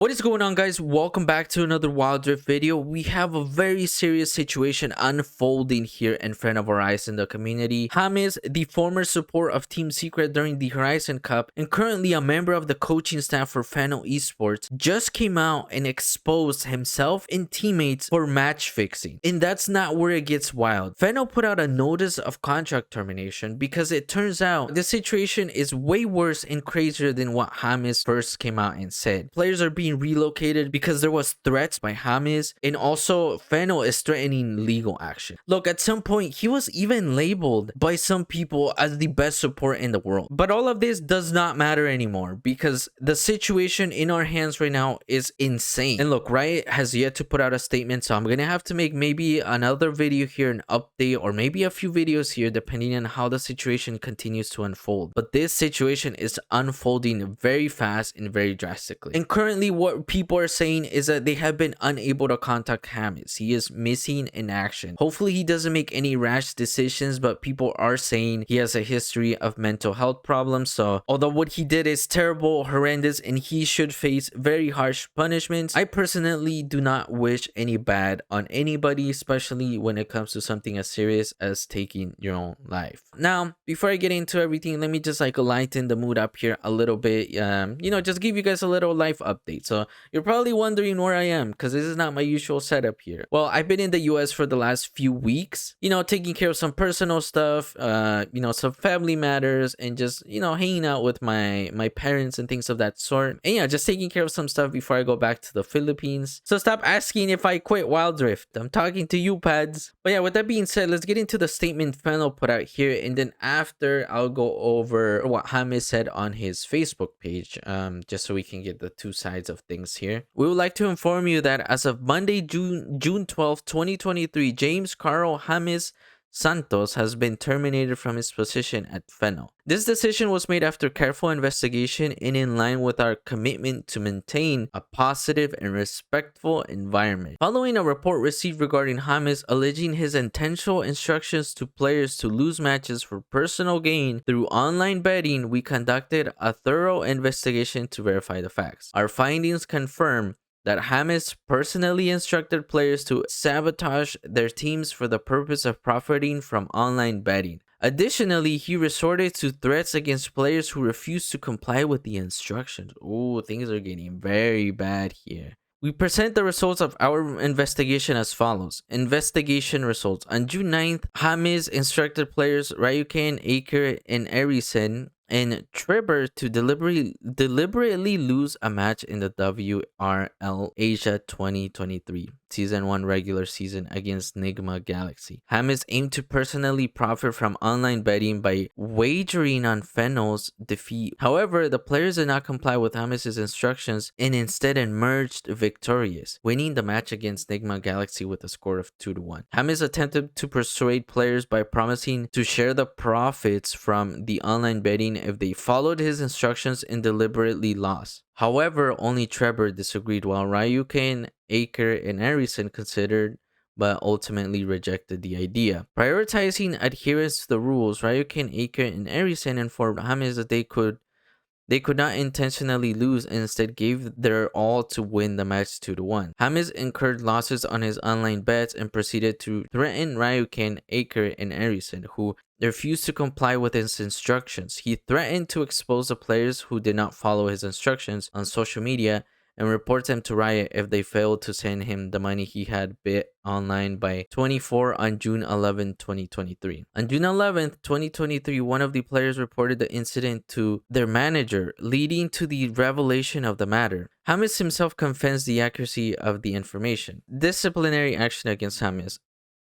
What is going on, guys? Welcome back to another Wild Rift video. We have a very serious situation unfolding here in front of our eyes in the community. Hamez, the former support of Team Secret during the Arisen Cup and currently a member of the coaching staff for Fennel Esports, just came out and exposed himself and teammates for match fixing. And that's not where it gets wild. Fennel put out a notice of contract termination because it turns out the situation is way worse and crazier than what Hamez first came out and said. Players are being relocated because there was threats by Hamez, and also Fennel is threatening legal action. Look, at some point he was even labeled by some people as the best support in the world, but all of this does not matter anymore because the situation in our hands right now is insane. And look, Riot has yet to put out a statement, so I'm gonna have to make maybe another video here, an update, or maybe a few videos here depending on how the situation continues to unfold. But this situation is unfolding very fast and very drastically, and currently what people are saying is that they have been unable to contact Hamez. He is missing in action. Hopefully he doesn't make any rash decisions, but people are saying he has a history of mental health problems. So although what he did is terrible, horrendous, and he should face very harsh punishments, I personally do not wish any bad on anybody, especially when it comes to something as serious as taking your own life. Now, before I get into everything, let me just lighten the mood up here a little bit. Just give you guys a little life update. So you're probably wondering where I am because this is not my usual setup here. Well, I've been in the US for the last few weeks, taking care of some personal stuff, some family matters, and just, hanging out with my parents and things of that sort. And yeah, just taking care of some stuff before I go back to the Philippines. So stop asking if I quit Wild Rift. I'm talking to you, pads. But yeah, with that being said, let's get into the statement Fennel put out here, and then after I'll go over what Hamez said on his Facebook page, just so we can get the two sides of things here. We would like to inform you that as of Monday, June 12th, 2023, James Carl Hamez Santos has been terminated from his position at Fennel. This decision was made after careful investigation and in line with our commitment to maintain a positive and respectful environment. Following a report received regarding Hamez alleging his intentional instructions to players to lose matches for personal gain through online betting, we conducted a thorough investigation to verify the facts. Our findings confirm that Hamez personally instructed players to sabotage their teams for the purpose of profiting from online betting. Additionally, he resorted to threats against players who refused to comply with the instructions. Oh, things are getting very bad here. We present the results of our investigation as follows. Investigation results. On June 9th, Hamez instructed players Ryuken, Aker, and Arisen and Trevor to deliberately lose a match in the WRL ASIA 2023 Season 1 regular season against Nigma Galaxy. Hamez aimed to personally profit from online betting by wagering on Fennel's defeat. However, the players did not comply with Hamez's instructions and instead emerged victorious, winning the match against Nigma Galaxy with a score of 2-1. Hamez attempted to persuade players by promising to share the profits from the online betting if they followed his instructions and deliberately lost. However, only Trevor disagreed, while Ryuken, Aker, and Arisen considered but ultimately rejected the idea. Prioritizing adherence to the rules, Ryuken, Aker, and Arisen informed Hamez that they could not intentionally lose and instead gave their all to win the match 2-1. Hamez incurred losses on his online bets and proceeded to threaten Ryuken, Aker, and Arisen, who refused to comply with his instructions. He threatened to expose the players who did not follow his instructions on social media and report them to Riot if they failed to send him the money he had bet online by 24 on June 11, 2023. On June 11th, 2023, one of the players reported the incident to their manager, leading to the revelation of the matter. Hamez himself confessed the accuracy of the information. Disciplinary action against Hamez.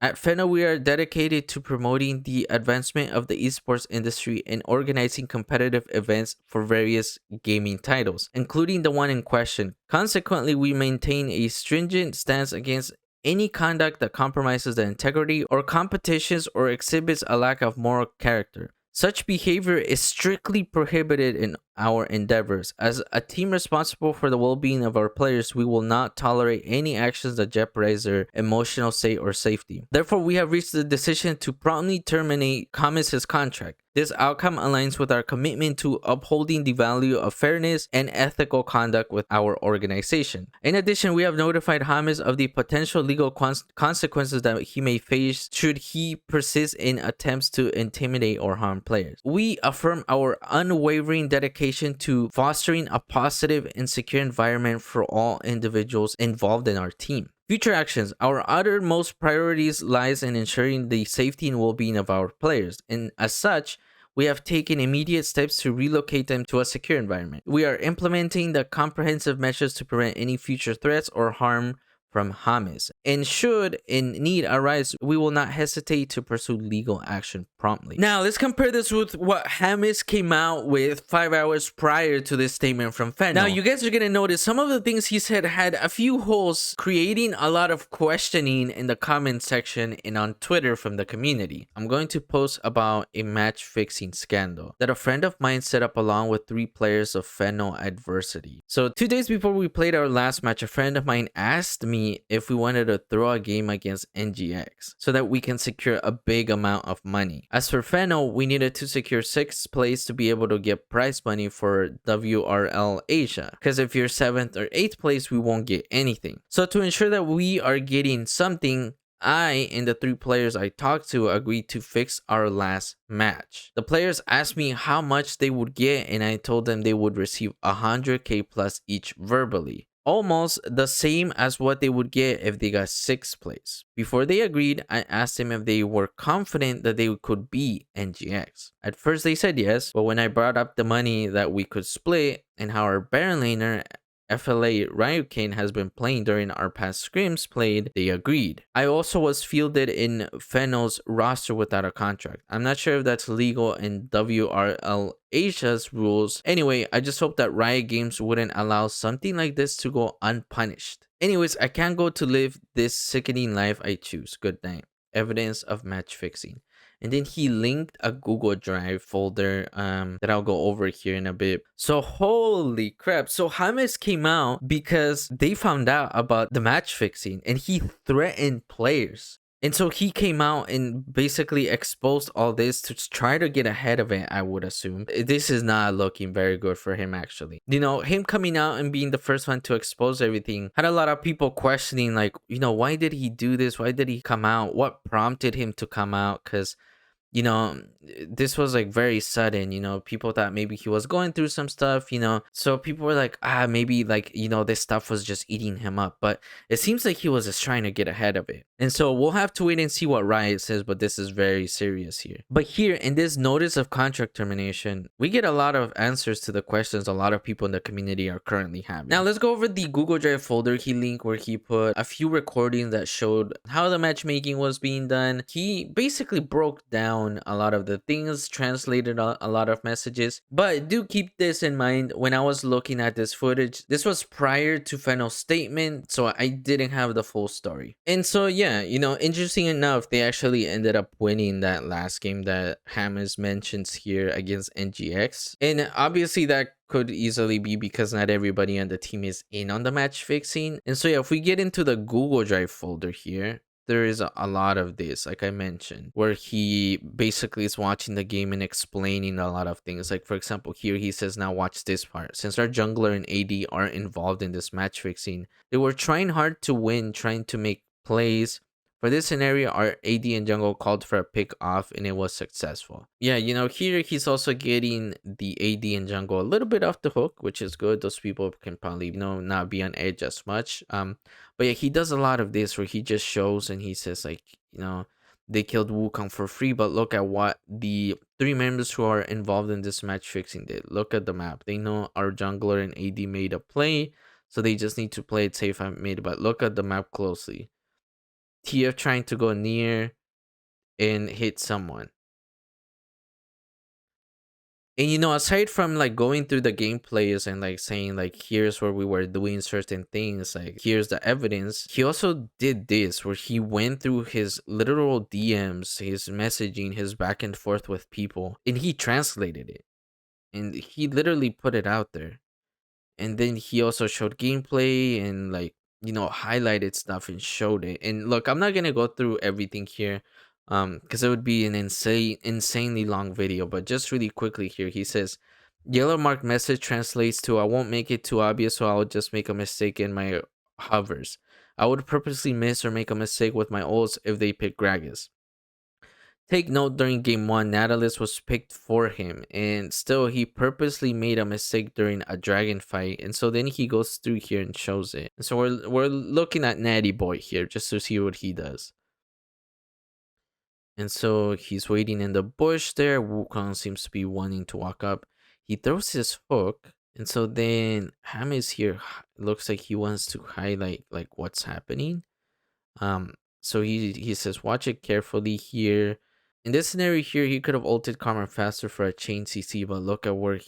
At Fennel, we are dedicated to promoting the advancement of the esports industry and organizing competitive events for various gaming titles, including the one in question. Consequently, we maintain a stringent stance against any conduct that compromises the integrity or competitions or exhibits a lack of moral character. Such behavior is strictly prohibited in our endeavors. As a team responsible for the well-being of our players, we will not tolerate any actions that jeopardize their emotional state or safety. Therefore, we have reached the decision to promptly terminate Hamez's contract. This outcome aligns with our commitment to upholding the value of fairness and ethical conduct with our organization. In addition, we have notified Hamez of the potential legal consequences that he may face should he persist in attempts to intimidate or harm players. We affirm our unwavering dedication to fostering a positive and secure environment for all individuals involved in our team. Future actions. Our uttermost priorities lies in ensuring the safety and well-being of our players, and as such, we have taken immediate steps to relocate them to a secure environment. We are implementing the comprehensive measures to prevent any future threats or harm from Hamez, and should in need arise, we will not hesitate to pursue legal action promptly. Now, let's compare this with what Hamez came out with 5 hours prior to this statement from Fennel. Now, you guys are gonna notice some of the things he said had a few holes, creating a lot of questioning in the comment section and on Twitter from the community. I'm going to post about a match fixing scandal that a friend of mine set up along with 3 players of Fennel Adversity. So 2 days before we played our last match, a friend of mine asked me if we wanted to throw a game against NGX so that we can secure a big amount of money. As for Fennel, we needed to secure 6th place to be able to get prize money for WRL Asia, because if you're 7th or 8th place, we won't get anything. So to ensure that we are getting something, I and the 3 players I talked to agreed to fix our last match. The players asked me how much they would get, and I told them they would receive 100k plus each verbally. Almost the same as what they would get if they got 6th place. Before they agreed, I asked them if they were confident that they could beat NGX. At first they said yes, but when I brought up the money that we could split and how our Baron laner FLA Ryuken has been playing during our past scrims played, they agreed. I also was fielded in Fennel's roster without a contract. I'm not sure if that's legal in WRL Asia's rules. Anyway, I just hope that Riot Games wouldn't allow something like this to go unpunished. Anyways, I can't go to live this sickening life I choose. Good night. Evidence of match fixing. And then he linked a Google Drive folder that I'll go over here in a bit. So holy crap. So Hamez came out because they found out about the match fixing and he threatened players. And so he came out and basically exposed all this to try to get ahead of it, I would assume. This is not looking very good for him, actually. You know, him coming out and being the first one to expose everything had a lot of people questioning, like, you know, why did he do this? Why did he come out? What prompted him to come out? Because, you know, this was like very sudden. You know, people thought maybe he was going through some stuff, you know, so people were like, maybe like, you know, this stuff was just eating him up. But it seems like he was just trying to get ahead of it. And so we'll have to wait and see what Riot says, but this is very serious here. But here in this notice of contract termination, we get a lot of answers to the questions a lot of people in the community are currently having. Now let's go over the Google Drive folder he linked, where he put a few recordings that showed how the matchmaking was being done. He basically broke down a lot of the things, translated a lot of messages. But do keep this in mind, when I was looking at this footage, this was prior to Fennel's statement, so I didn't have the full story. And so yeah, you know, interesting enough, they actually ended up winning that last game that Hamez mentions here against NGX. And obviously that could easily be because not everybody on the team is in on the match fixing. And so yeah, if we get into the Google Drive folder here, there is a lot of this, like I mentioned, where he basically is watching the game and explaining a lot of things. Like, for example, here he says, now watch this part. Since our jungler and AD aren't involved in this match fixing, they were trying hard to win, trying to make plays. For this scenario, our AD and jungle called for a pick off and it was successful. Yeah, you know, here he's also getting the AD and jungle a little bit off the hook, which is good. Those people can probably, you know, not be on edge as much. But yeah, he does a lot of this where he just shows and he says, like, you know, they killed Wukong for free, but look at what the 3 members who are involved in this match fixing did. Look at the map. They know our jungler and AD made a play, so they just need to play it safe and made. But look at the map closely. TF trying to go near and hit someone. And you know, aside from like going through the gameplays and like saying like, here's where we were doing certain things, like here's the evidence, he also did this where he went through his literal DMs, his messaging, his back and forth with people, and he translated it. and he literally put it out there. And then he also showed gameplay and like, highlighted stuff and showed it. And look, I'm not gonna go through everything here, because it would be an insanely long video. But just really quickly here, he says, yellow mark message translates to, I won't make it too obvious, so I'll just make a mistake in my hovers. I would purposely miss or make a mistake with my ults if they pick Gragas. Take note, during game 1, Nautilus was picked for him, and still he purposely made a mistake during a dragon fight, and so then he goes through here and shows it. And so we're looking at Natty Boy here just to see what he does. And so he's waiting in the bush there. Wukong seems to be wanting to walk up. He throws his hook, and so then Hamez here looks like he wants to highlight like what's happening. So he says, watch it carefully here. In this scenario here, he could have ulted Karma faster for a chain CC, but look at where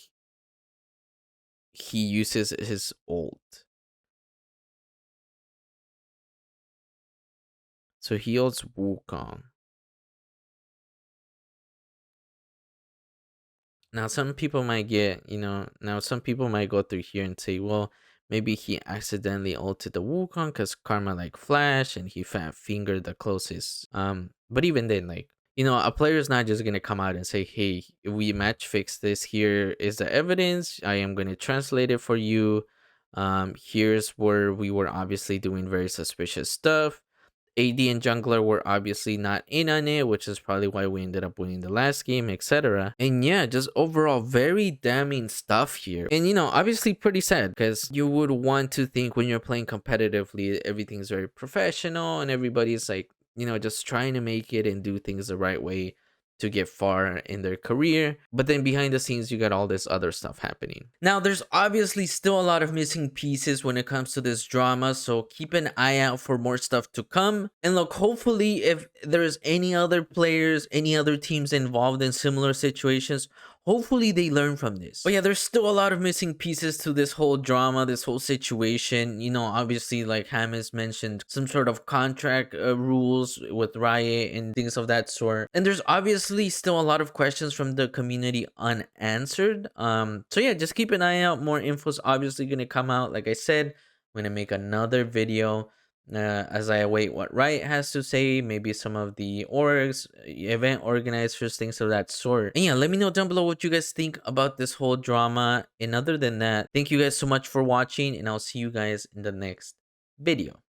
he uses his ult. So he ults Wukong. Now some people might some people might go through here and say, well, maybe he accidentally ulted the Wukong because Karma like flash and he fat fingered the closest. But even then, like, a player is not just gonna come out and say, hey, we match fix this, here is the evidence, I am gonna translate it for you. Here's where we were obviously doing very suspicious stuff. AD and jungler were obviously not in on it, which is probably why we ended up winning the last game, etc. And yeah, just overall very damning stuff here. And obviously pretty sad, because you would want to think when you're playing competitively, everything's very professional and everybody's like, just trying to make it and do things the right way to get far in their career. But then behind the scenes, you got all this other stuff happening. Now, there's obviously still a lot of missing pieces when it comes to this drama, so keep an eye out for more stuff to come. And look, hopefully if there's any other players, any other teams involved in similar situations, hopefully they learn from this. But yeah, there's still a lot of missing pieces to this whole drama, this whole situation. Obviously, like Hamez mentioned, some sort of contract rules with Riot and things of that sort. And there's obviously still a lot of questions from the community unanswered. So yeah, just keep an eye out. More info's obviously gonna come out. Like I said, I'm gonna make another video as I await what Riot has to say, maybe some of the orgs, event organizers, things of that sort. And yeah, let me know down below what you guys think about this whole drama. And other than that, thank you guys so much for watching, and I'll see you guys in the next video.